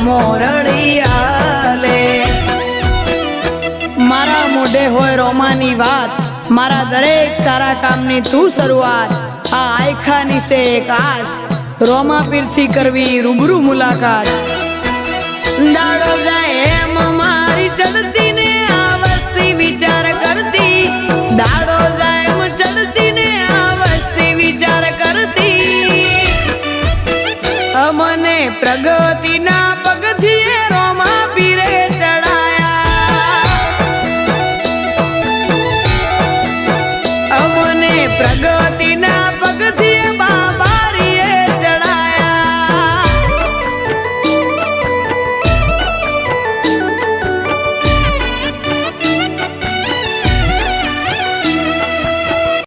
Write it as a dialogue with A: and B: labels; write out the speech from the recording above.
A: રોમો રળિયાલે। मारा मोढे होय रोमानी बात, मारा दरेक सारा कामनी तू शुरुआत। आ आयखानी से एक आस, रोमा पीरथी करवी रूबरू मुलाकात। दाड़ो जाए एम मारी चढ़ती ने आवस्ती विचार करती, दाड़ो जाए एम चढ़ती ने आवस्ती विचार करती। अमने प्रगति ना पगथिए रोमा पीरे चढ़ाया, अमने प्रगति